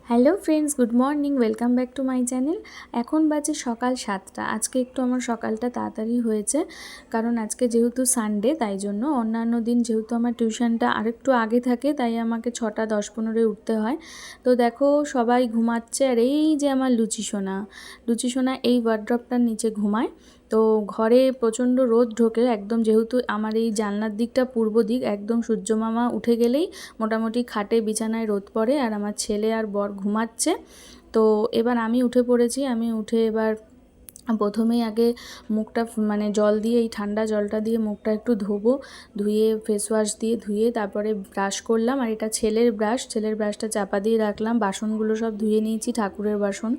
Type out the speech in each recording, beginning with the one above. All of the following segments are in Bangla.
Hello friends, good morning, welcome back to my channel. এখন বাজে সকাল 7টা। আজকে একটু আমার সকালটা তাড়াতাড়ি হয়েছে, কারণ আজকে যেহেতু সানডে, তাই জন্য। অন্যান্য দিন যেহেতু আমার টিউশনটা আরেকটু আগে থাকে, তাই আমাকে 6টা 10-15-এ উঠতে হয়। তো দেখো সবাই ঘুমাচ্ছে, আর এই যে আমার লুচি সোনা এই ওয়ার্ড্রপটার নিচে ঘুমায়। তো ঘরে প্রচণ্ড রোদ ঢোকে একদম, যেহেতু আমার এই জানলার দিকটা পূর্ব দিক, একদম সূর্যমামা উঠে গেলেই মোটামুটি খাটে বিছানায় রোদ পড়ে, আর আমার ছেলে আর বর ঘুমাচ্ছে। তো এবার আমি উঠে পড়েছি। আমি উঠে এবার প্রথমেই আগে মুখটা মানে জল দিয়ে, এই ঠান্ডা জলটা দিয়ে মুখটা একটু ধোবো, ধুয়ে ফেস ওয়াশ দিয়ে ধুয়ে তারপরে ব্রাশ করলাম। আর এটা ছেলের ব্রাশটা চাপা দিয়ে রাখলাম। বাসনগুলো সব ধুয়ে নিয়েছি, ঠাকুরের বাসন।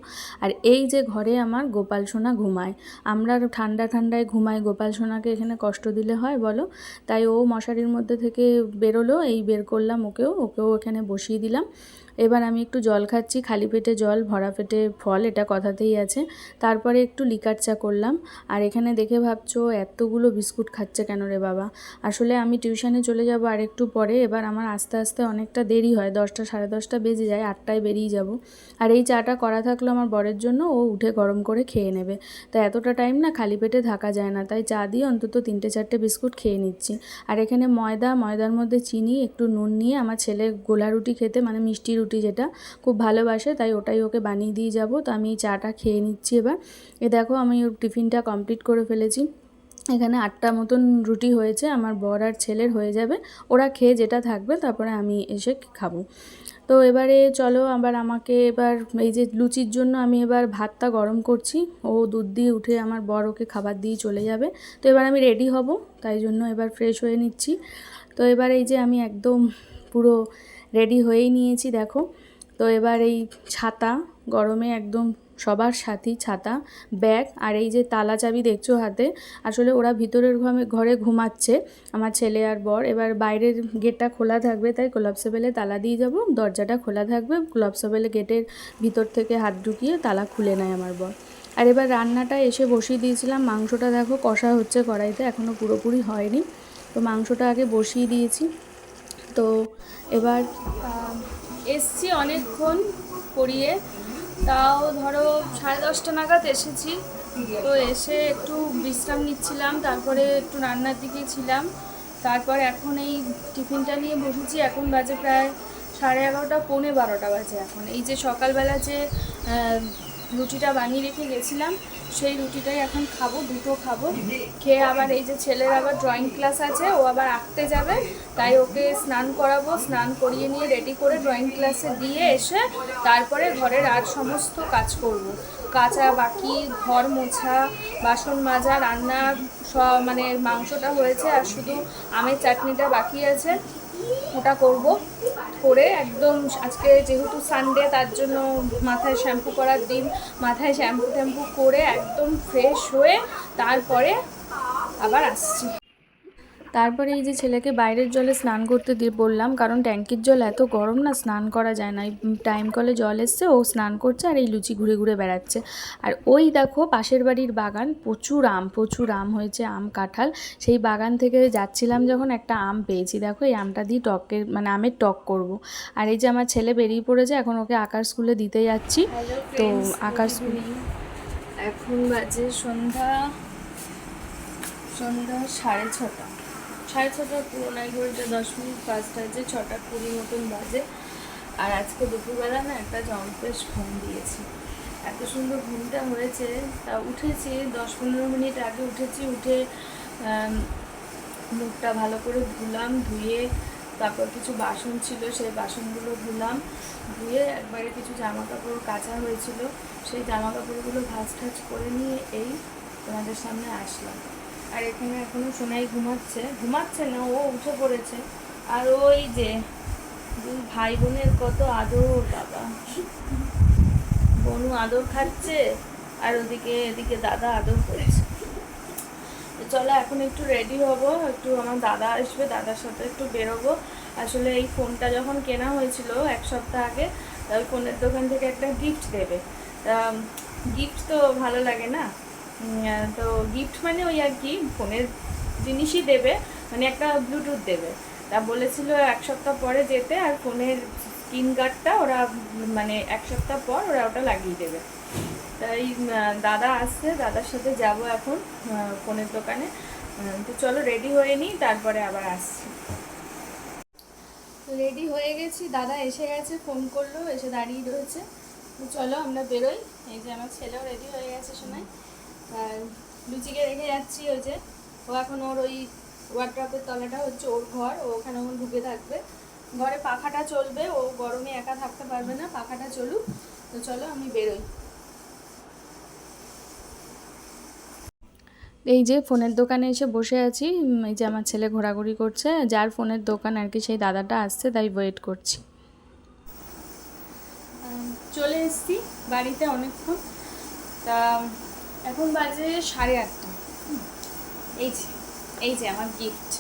আর এই যে ঘরে আমার গোপাল সোনা ঘুমায়। আমরা ঠান্ডায় ঘুমাই, গোপাল সোনাকে এখানে কষ্ট দিলে হয় বলো? তাই ও মশারির মধ্যে থেকে বেরোলো, এই বের করলাম ওকেও এখানে বসিয়ে দিলাম। এবার আমি একটু জল খাচ্ছি, খালি পেটে জল ভরা পেটে ফল, এটা কথাতেই আছে। তারপরে একটু লিকার চা করলাম। আর এখানে দেখে ভাবছো এতগুলো বিস্কুট খাচ্ছে কেন রে বাবা? আসলে আমি টিউশনে চলে যাব আর একটু পরে। এবার আমার আস্তে আস্তে অনেকটা দেরি হয়, 10টা 10:30 বেজে যায়, 8টায় বেরিয়ে যাব। আর এই চাটা করা থাকলো আমার বরের জন্য, ও উঠে গরম করে খেয়ে নেবে। তো এতটা টাইম না খালি পেটে থাকা যায় না, তাই চা দিয়ে অন্তত 3-4টে বিস্কুট খেয়ে নিচ্ছি। আর এখানে ময়দার মধ্যে চিনি, একটু নুন নিয়ে, আমার ছেলে গোলা রুটি খেতে, মানে মিষ্টি রুটি যেটা, খুব ভালোবাসে, তাই ওটাই ওকে বানিয়ে দিয়ে যাব। তো আমি এই চাটা খেয়ে নিচ্ছি এবার। এ দেখো আমি ওর টিফিনটা কমপ্লিট করে ফেলেছি। এখানে 8টা মতন রুটি হয়েছে, আমার বর আর ছেলের হয়ে যাবে। ওরা খেয়ে যেটা থাকবে তারপরে আমি এসে খাবো। তো এবারে চলো, আবার আমাকে এবার এই যে লুচির জন্য আমি এবার ভাতটা গরম করছি। ও দুধ দিয়ে উঠে আমার বর ওকে খাবার দিয়ে চলে যাবে। তো এবার আমি রেডি হব, তাই জন্য এবার ফ্রেশ হয়ে নিচ্ছি। তো এবার এই যে আমি একদম পুরো রেডি হয়েই নিয়েছি দেখো। তো এবার এই ছাতা, গরমে একদম সবার সাথী ছাতা, ব্যাগ, আর এই যে তালা চাবি দেখছো হাতে। আসলে ওরা ভিতরের ঘরে ঘুমাচ্ছে, আমার ছেলে আর বর। এবার বাইরের গেটটা খোলা থাকবে, তাই কোলাপসেবেলে তালা দিয়ে যাব। দরজাটা খোলা থাকবে, কোলাপসেবেলে গেটের ভিতর থেকে হাত ঢুকিয়ে তালা খুলে নেয় আমার বর। আর এবার রান্নাটা এসে বসিয়ে দিয়েছিলাম। মাংসটা দেখো কষা হচ্ছে কড়াইতে, এখনও পুরোপুরি হয়নি। তো মাংসটা আগে বসিয়ে দিয়েছি। তো এবার এসছি অনেকক্ষণ পরিয়ে, তাও ধরো 10:30 নাগাদ এসেছি। তো এসে একটু বিশ্রাম নিচ্ছিলাম, তারপরে একটু রান্নার দিকে ছিলাম। তারপর এখন এই টিফিনটা নিয়ে বসেছি। এখন বাজে প্রায় 11:30, 11:45 বাজে এখন। এই যে সকালবেলা যে রুটিটা বানিয়ে রেখে গেছিলাম, সেই রুটিটাই এখন খাবো, দুটো খাবো। খেয়ে আবার এই যে ছেলের আবার ড্রয়িং ক্লাস আছে, ও আবার আঁকতে যাবে, তাই ওকে স্নান করাবো। স্নান করিয়ে নিয়ে রেডি করে ড্রয়িং ক্লাসে দিয়ে এসে তারপরে ঘরের আর সমস্ত কাজ করব। কাচা বাকি, ঘর মোছা, বাসন মাজা, রান্না সব, মানে মাংসটা হয়েছে আর শুধু আমের চাটনিটা বাকি আছে, ওটা করব। করে একদম, আজকে যেহেতু সানডে, তার জন্য মাথায় শ্যাম্পু করার দিন, মাথায় শ্যাম্পু করে একদম ফ্রেশ হয়ে তারপরে আবার আসছি। তারপরে এই যে ছেলেকে বাইরের জলে স্নান করতে দিয়ে বললাম, কারণ ট্যাঙ্কির জল এত গরম না, স্নান করা যায় না। এই টাইম কলে জল এসছে, ও স্নান করছে, আর এই লুচি ঘুরে ঘুরে বেড়াচ্ছে। আর ওই দেখো পাশের বাড়ির বাগান, প্রচুর আম হয়েছে, আম কাঁঠাল। সেই বাগান থেকে যাচ্ছিলাম যখন, একটা আম পেয়েছি দেখো। এই আমটা দিয়ে মানে আমের টক করব। আর এই যে আমার ছেলে বেরিয়ে পড়েছে, এখন ওকে আঁকার স্কুলে দিতে যাচ্ছি। তো আঁকার স্কুলে এখন বাজে সন্ধ্যা 6:30। 6:30 পুরো নাই, ঘড়িটা 10 মিনিট 5 বাজে, 6:20 মতন বাজে। আর আজকে দুপুরবেলা না একটা জম্পেশ ঘুম দিয়েছি, এত সুন্দর ঘুমটা হয়েছে। তা উঠেছি 10-15 মিনিট আগে উঠেছি। উঠে মুখটা ভালো করে ধুলাম, ধুয়ে তারপর কিছু বাসন ছিল, সেই বাসনগুলো ধুয়ে একবারে কিছু জামা কাপড় কাচা হয়েছিল, সেই জামা কাপড়গুলো ভাঁজ ঠাজ করে নিয়ে এই তোমাদের সামনে আসলাম। আর এখানে এখনো সোনাই ঘুমাচ্ছে না, ও উঠে পড়েছে। আর ওই যে দুই ভাই বোনের কত আদর, বাবা বনু আদর খাচ্ছে, আর এদিকে দাদা আদর করছে। চলো এখন একটু রেডি হব, একটু আমার দাদা আসবে, দাদার সাথে একটু বেরোবো। আসলে এই ফোনটা যখন কেনা হয়েছিল 1 সপ্তাহ আগে, ওই ফোনের দোকান থেকে একটা গিফট দেবে। গিফট তো ভালো লাগে না, তো গিফট মানে ওই আর কি ফোনের জিনিসই দেবে, মানে একটা ব্লুটুথ দেবে। তা বলেছিল 1 সপ্তাহ পরে যেতে, আর ফোনের স্কিন গার্ডটা ওরা মানে 1 সপ্তাহ পর ওরা ওটা লাগিয়ে দেবে। তাই দাদা আসছে, দাদার সাথে যাব এখন ফোনের দোকানে। তো চলো রেডি হয়ে নিই, তারপরে আবার আসছি। রেডি হয়ে গেছি, দাদা এসে গেছে, ফোন করলো, এসে দাঁড়িয়ে রয়েছে। তো চলো আমরা বেরোই। এই যে আমার ছেলেও রেডি হয়ে গেছে সময়। আর লুচিকে রেখে যাচ্ছি, ওই যে ও এখন ওর ওই ওয়ার্ড্রপের তলাটা হচ্ছে ওর ঘর, ও ওখানে ওখানে ঢুকে থাকবে। ঘরে পাখাটা চলবে, ও গরমে একা থাকতে পারবে না, পাখাটা চলুক। তো চলো আমি বেরোই। এই যে ফোনের দোকানে এসে বসে আছি, এই যে আমার ছেলে ঘোরাঘুরি করছে, যার ফোনের দোকান আর কি সেই দাদাটা আসছে, তাই ওয়েট করছি। চলে এসেছি বাড়িতে অনেকক্ষণ, তা এখন বাজে 8:30। এই যে আমার গিফট,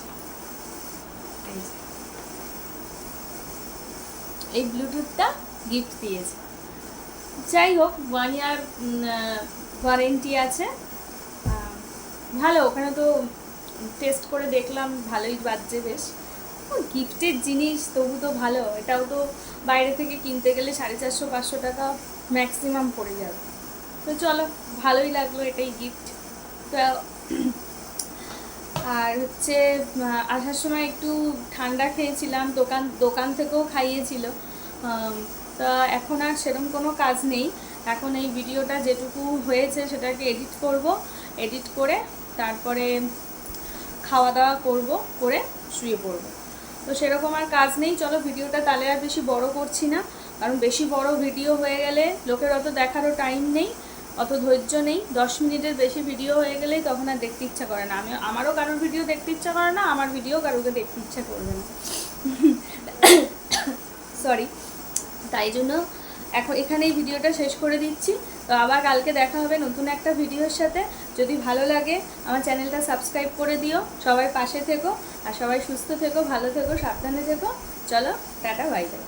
এই ব্লুটুথটা গিফট দিয়েছে। যাই হোক, 1 ইয়ার ওয়ারেন্টি আছে, ভালো। ওখানে তো টেস্ট করে দেখলাম, ভালোই বাজছে বেশ। গিফটের জিনিস তবু তো ভালো, এটাও তো বাইরে থেকে কিনতে গেলে 450-500 টাকা ম্যাক্সিমাম পড়ে যাবে। তো চলো, ভালোই লাগলো, এটাই গিফট। তো আর হচ্ছে আসার সময় একটু ঠান্ডা খেয়েছিলাম, দোকান থেকেও খাইয়েছিল। তা এখন আর সেরকম কোনো কাজ নেই, এখন এই ভিডিওটা যেটুকু হয়েছে সেটাকে এডিট করব, এডিট করে তারপরে খাওয়া দাওয়া করব, করে শুয়ে পড়ব। তো সেরকম আর কাজ নেই। চলো ভিডিওটা তাহলে আর বেশি বড় করছি না, কারণ বেশি বড় ভিডিও হয়ে গেলে লোকের অত দেখারও টাইম নেই, অত ধৈর্য নেই। 10 মিনিটের বেশি ভিডিও হয়ে গেলেই তখন আর দেখতে ইচ্ছা করে না। আমারও কারোর ভিডিও দেখতে ইচ্ছা করে না, আমার ভিডিও কারোকে দেখতে ইচ্ছা করবে না। সরি। তাই জন্য এখন এখানেই ভিডিওটা শেষ করে দিচ্ছি। তো আবার কালকে দেখা হবে নতুন একটা ভিডিওর সাথে। যদি ভালো লাগে আমার চ্যানেলটা সাবস্ক্রাইব করে দিও। সবাই পাশে থেকো, আর সবাই সুস্থ থেকো, ভালো থেকো, সাবধানে থেকো। চলো টাটা, বাই বাই।